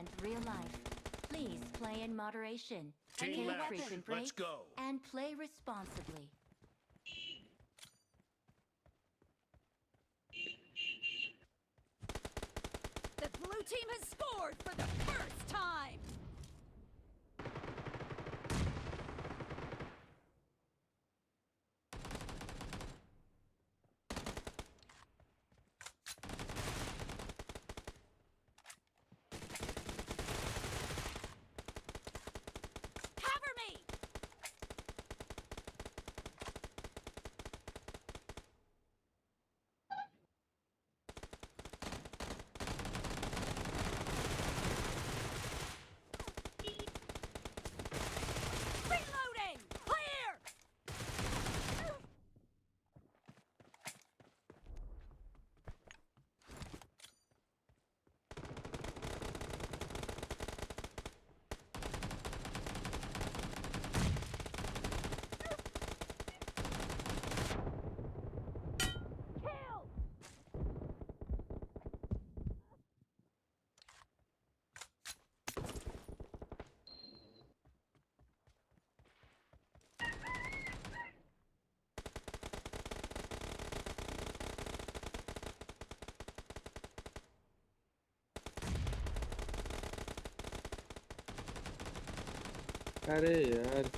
and real life. Please play in moderation. Team Take match. frequent Let's breaks go. and play responsibly. The blue team has scored for the first time! Cover me! Reloading! Clear! Kill! अरे यार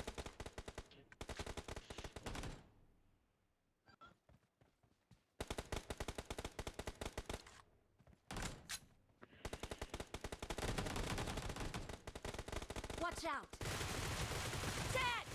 Watch out! Dead!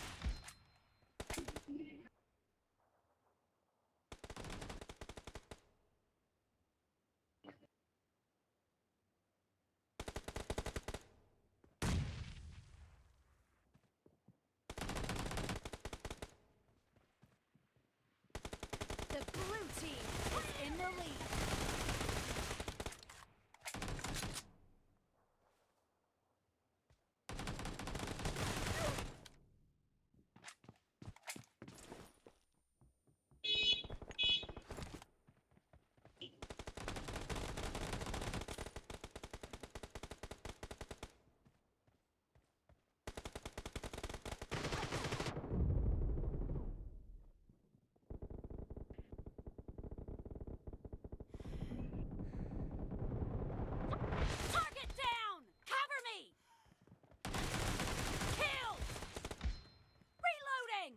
The blue team is in the lead. Target down! Cover me! Kill! Reloading!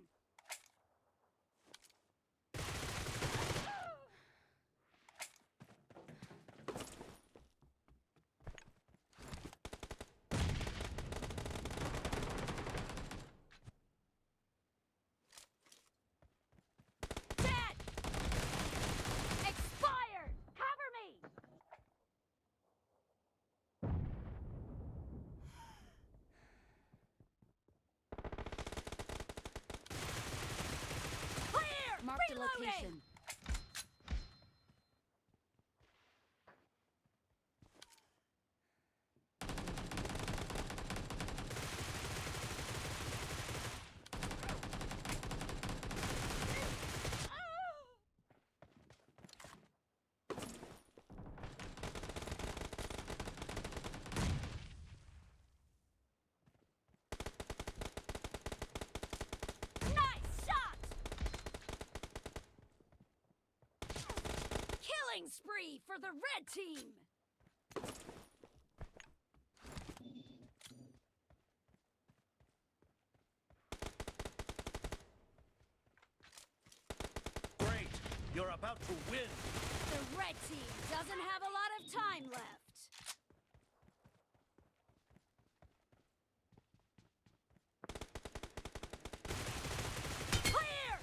Dead! Expired! Cover me! Clear! Mark the Reloading! location. Nice shot! Killing spree for the red team! Great. You're about to win. The red team doesn't have a lot of time left. Clear!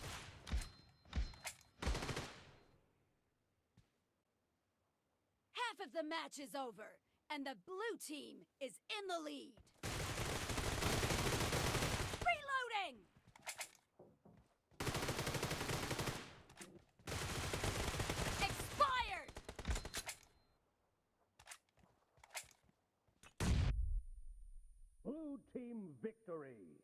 Half of the match is over, and the blue team is in the lead. Reloading! Expired! Blue team victory.